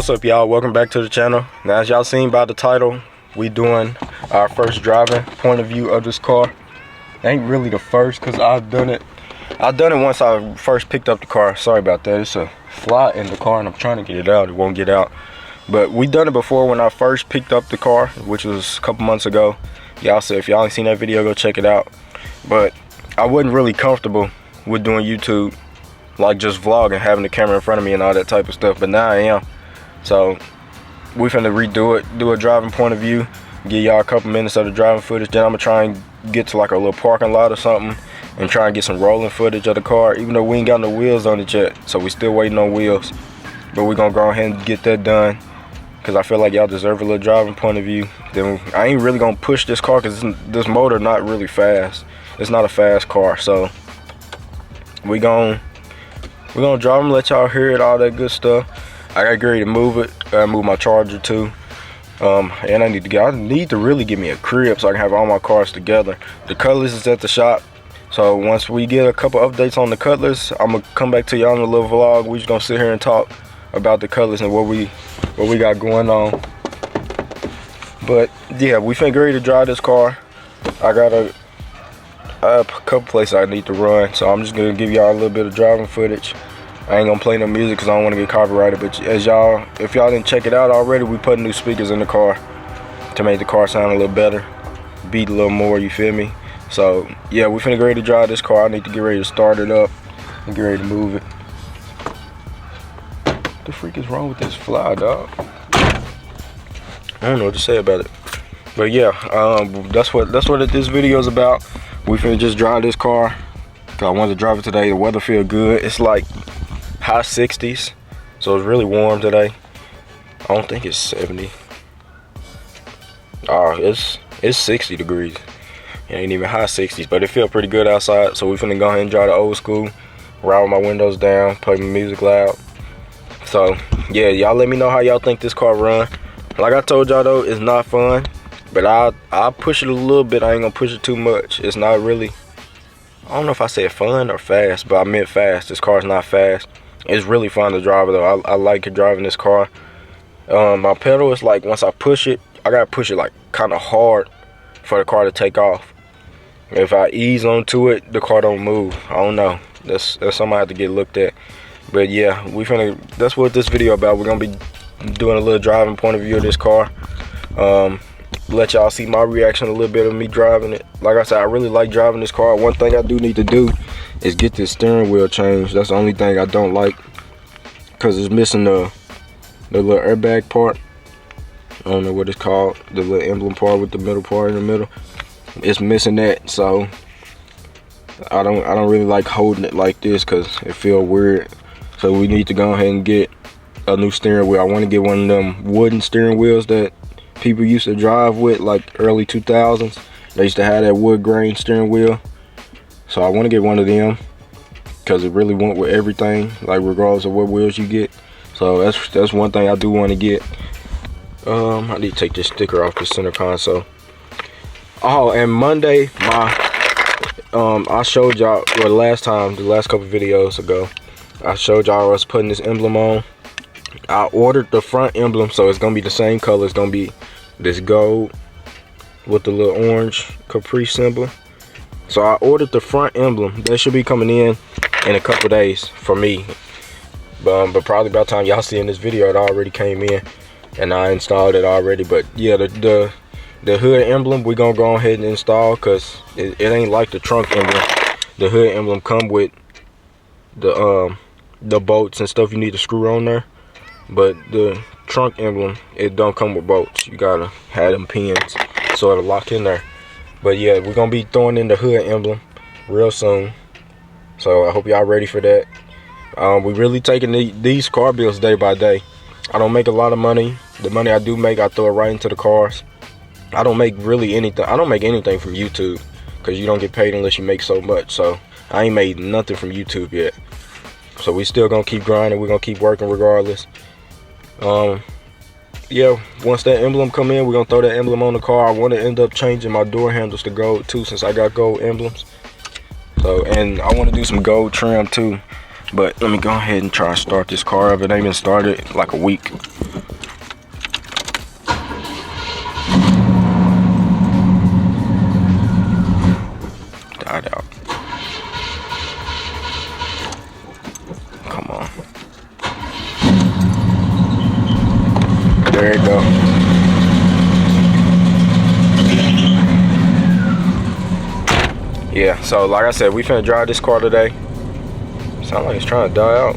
What's up, y'all? Welcome back to the channel. Now, as y'all seen by the title, we doing our first driving point of view of this car. Ain't really the first, because I've done it once I first picked up the car. Sorry about that. It's a fly in the car and I'm trying to get it out. It won't get out. But we done it before when I first picked up the car, which was a couple months ago. Y'all said if y'all ain't seen that video, go check it out. But I wasn't really comfortable with doing YouTube, like just vlogging, having the camera in front of me and all that type of stuff. But now I am. So we finna redo it, do a driving point of view, give y'all a couple minutes of the driving footage. Then I'm gonna try and get to like a little parking lot or something and try and get some rolling footage of the car, even though we ain't got no wheels on it yet. So we still waiting on wheels. But we're gonna go ahead and get that done, because I feel like y'all deserve a little driving point of view. Then I ain't really gonna push this car, because this motor not really fast. It's not a fast car. So we're gonna drive them, let y'all hear it, all that good stuff. I gotta get ready to move it. I gotta move my charger too. And I need to really get me a crib so I can have all my cars together. The Cutlass is at the shop. So once we get a couple updates on the Cutlass, I'm gonna come back to y'all in a little vlog. We just gonna sit here and talk about the Cutlass and what we got going on. But yeah, we finna get ready to drive this car. I have a couple places I need to run, so I'm just gonna give y'all a little bit of driving footage. I ain't gonna play no music because I don't want to get copyrighted. But if y'all didn't check it out already, we put new speakers in the car to make the car sound a little better, beat a little more, you feel me? So yeah, we finna get ready to drive this car. I need to get ready to start it up and get ready to move it. What the freak is wrong with this fly, dog? I don't know what to say about it. But yeah, that's what this video is about. We finna just drive this car, cause I wanted to drive it today. The weather feel good. It's like high 60s, so it's really warm today. I don't think it's 70. It's 60 degrees. It ain't even high 60s, but it feel pretty good outside. So we finna go ahead and drive the old school, ride with my windows down, play my music loud. So yeah, y'all let me know how y'all think this car run. Like I told y'all though, it's not fun, but I'll push it a little bit. I ain't gonna push it too much. It's not really, I don't know if I said fun or fast, but I meant fast. This car's not fast. It's really fun to drive though. I like driving this car. My pedal is like, once I push it, I gotta push it like kind of hard for the car to take off. If I ease onto it, the car don't move. I don't know. That's something I have to get looked at. But yeah, that's what this video about. We're gonna be doing a little driving point of view of this car. Let y'all see my reaction a little bit of me driving it. Like I said, I really like driving this car. One thing I do need to do is get this steering wheel changed. That's the only thing I don't like, because it's missing the little airbag part. I don't know what it's called, the little emblem part with the middle part in the middle. It's missing that, so I don't really like holding it like this because it feels weird. So we need to go ahead and get a new steering wheel. I want to get one of them wooden steering wheels that people used to drive with, like early 2000s. They used to have that wood grain steering wheel. So I want to get one of them, because it really went with everything, like regardless of what wheels you get. So that's one thing I do want to get. I need to take this sticker off the center console. Oh, and Monday, I showed y'all, well, the last couple videos ago, I showed y'all I was putting this emblem on. I ordered the front emblem, so it's gonna be the same color. It's gonna be this gold with the little orange caprice symbol. So I ordered the front emblem. That should be coming in a couple days for me. But probably by the time y'all seeing this video, it already came in and I installed it already. But yeah, the hood emblem we gonna go ahead and install, because it ain't like the trunk emblem. The hood emblem come with the bolts and stuff you need to screw on there. But the trunk emblem, it don't come with bolts. You gotta have them pins so it'll lock in there. But yeah, we're gonna be throwing in the hood emblem real soon. So I hope y'all ready for that. We really taking these car bills day by day. I don't make a lot of money. The money I do make, I throw it right into the cars. I don't make really anything. I don't make anything from YouTube, because you don't get paid unless you make so much. So I ain't made nothing from YouTube yet. So we still gonna keep grinding. We're gonna keep working regardless. Yeah, once that emblem come in, we're gonna throw that emblem on the car. I want to end up changing my door handles to gold too, since I got gold emblems. So, and I want to do some gold trim too. But let me go ahead and try to start this car up. It ain't been started like a week. There you go. Yeah, so like I said, we finna drive this car today. Sound like it's trying to die out.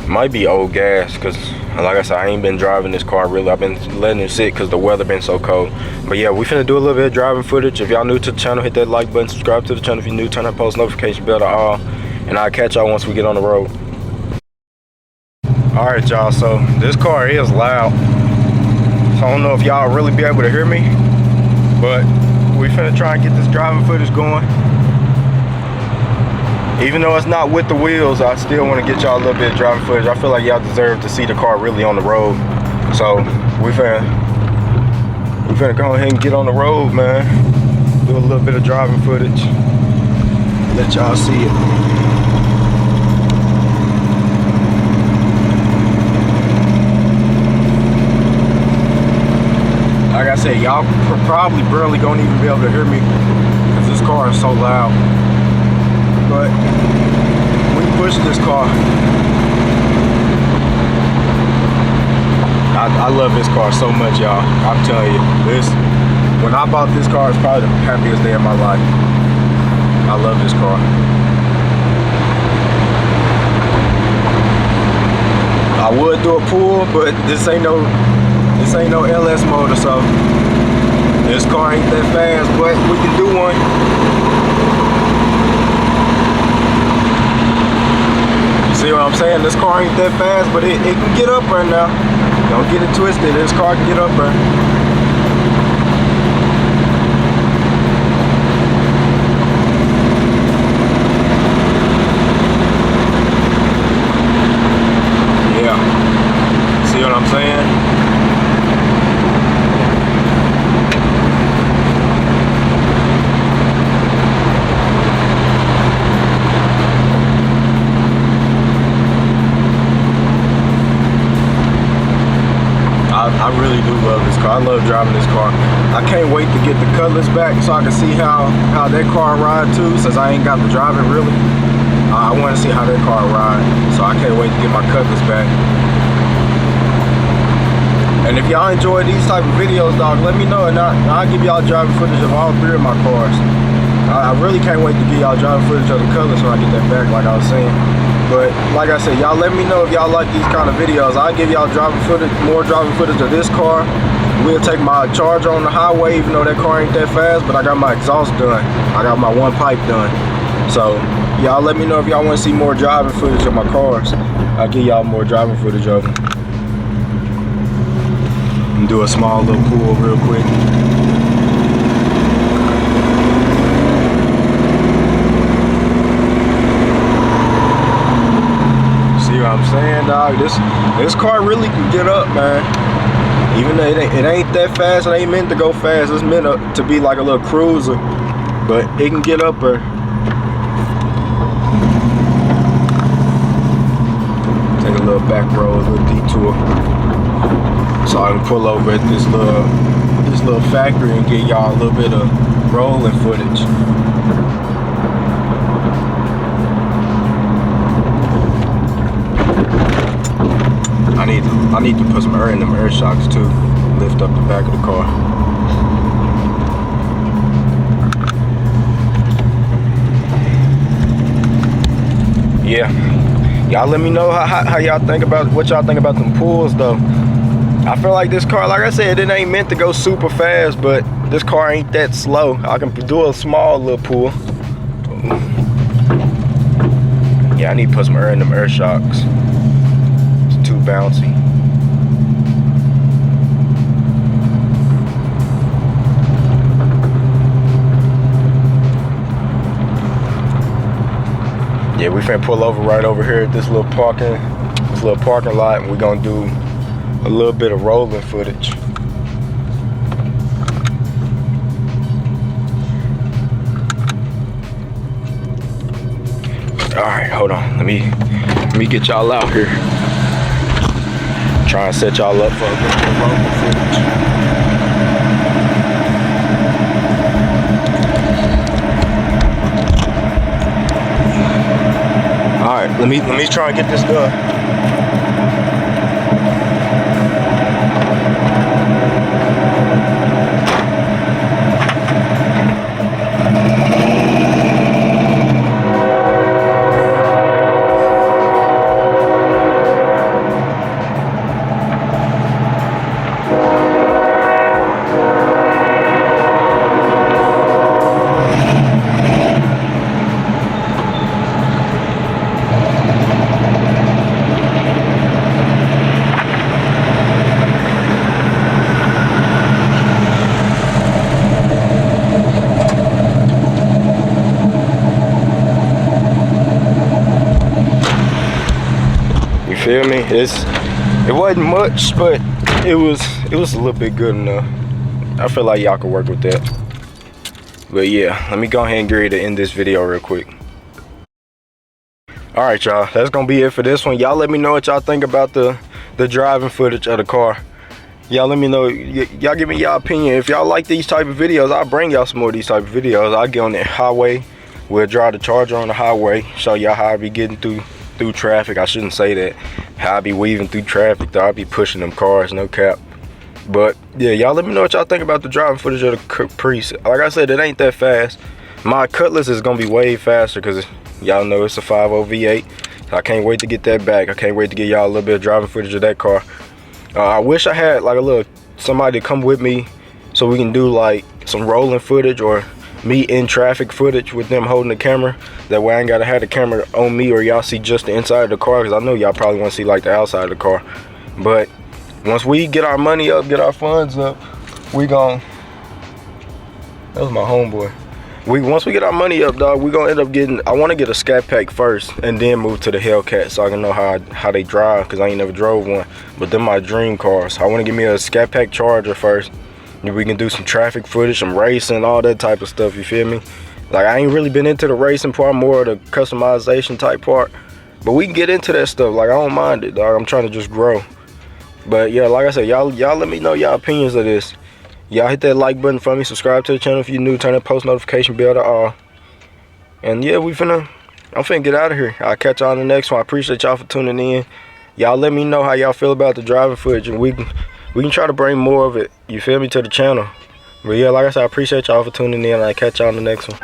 Might be old gas, cause like I said, I ain't been driving this car really. I've been letting it sit cause the weather been so cold. But yeah, we finna do a little bit of driving footage. If y'all new to the channel, hit that like button, subscribe to the channel if you're new, turn that post notification bell to all, and I'll catch y'all once we get on the road. All right, y'all, so this car is loud. So I don't know if y'all really be able to hear me, but we finna try and get this driving footage going. Even though it's not with the wheels, I still want to get y'all a little bit of driving footage. I feel like y'all deserve to see the car really on the road. So we finna go ahead and get on the road, man. Do a little bit of driving footage. Let y'all see it. Like I said, y'all probably barely gonna even be able to hear me because this car is so loud. But we push this car. I love this car so much, y'all. I'm telling you, when I bought this car, it's probably the happiest day of my life. I love this car. I would do a pull, but this ain't no LS motor, so this car ain't that fast, but we can do one. You see what I'm saying? This car ain't that fast, but it can get up right now. Don't get it twisted. This car can get up there. Yeah. See what I'm saying? I really do love this car. I love driving this car. I can't wait to get the Cutlass back so I can see how that car ride too, since I ain't got to drive it really. I want to see how that car ride, so I can't wait to get my Cutlass back. And if y'all enjoy these type of videos, dog, let me know, and I'll give y'all driving footage of all 3 of my cars. I really can't wait to get y'all driving footage of the Cutlass when I get that back, like I was saying. But like I said, y'all let me know if y'all like these kind of videos. I'll give y'all more driving footage of this car. We'll take my Charger on the highway, even though that car ain't that fast, but I got my exhaust done. I got my one pipe done. So y'all let me know if y'all want to see more driving footage of my cars. I'll give y'all more driving footage of them. And do a small little pull real quick. I'm saying, dog, this car really can get up, man. Even though it ain't that fast, it ain't meant to go fast. It's meant to be like a little cruiser, but it can get up there. Take a little back road, a little detour, so I can pull over at this little factory and get y'all a little bit of rolling footage. I need to put some air in them air shocks too. Lift up the back of the car. Yeah. Y'all let me know how y'all think about what y'all think about them pulls though. I feel like this car, like I said, it ain't meant to go super fast, but this car ain't that slow. I can do a small little pull. Yeah, I need to put some air in them air shocks. It's too bouncy. Yeah, we finna pull over right over here at this little parking lot, and we're gonna do a little bit of rolling footage. All right, hold on. Let me get y'all out here. Try and set y'all up for a little bit of rolling footage. All right, let me try and get this done. feel me? It wasn't much, but it was a little bit good enough. I feel like y'all could work with that. But yeah, let me go ahead and get ready to end this video real quick. All right, y'all, that's gonna be it for this one. Y'all let me know what y'all think about the driving footage of the car. Y'all let me know. Y'all give me y'all opinion. If y'all like these type of videos, I'll bring y'all some more of these type of videos. I'll get on the highway. We'll drive the Charger on the highway. Show y'all how I be getting through traffic. I shouldn't say that. How I be weaving through traffic, though. I be pushing them cars, no cap. But yeah, y'all let me know what y'all think about the driving footage of the Caprice. Like I said, it ain't that fast. My Cutlass is gonna be way faster because y'all know it's a 5.0 V8. So I can't wait to get that back. I can't wait to get y'all a little bit of driving footage of that car. I wish I had like somebody to come with me so we can do like some rolling footage or me in traffic footage with them holding the camera. That way I ain't gotta have the camera on me or y'all see just the inside of the car, because I know y'all probably want to see like the outside of the car. But once we get our money up, get our funds up, we gon' that was my homeboy. Once we get our money up, dog, we gonna end up getting, I want to get a Scat Pack first and then move to the Hellcat so I can know how they drive, because I ain't never drove one. But them my dream cars. I want to get me a Scat Pack Charger first. We can do some traffic footage, some racing, all that type of stuff, you feel me? Like, I ain't really been into the racing part, more of the customization type part. But we can get into that stuff. Like, I don't mind it, dog. I'm trying to just grow. But yeah, like I said, y'all let me know y'all opinions of this. Y'all hit that like button for me. Subscribe to the channel if you're new. Turn that post notification bell to all. And yeah, I'm finna get out of here. I'll catch y'all on the next one. I appreciate y'all for tuning in. Y'all let me know how y'all feel about the driving footage, and we can try to bring more of it, you feel me, to the channel. But yeah, like I said, I appreciate y'all for tuning in. I'll catch y'all on the next one.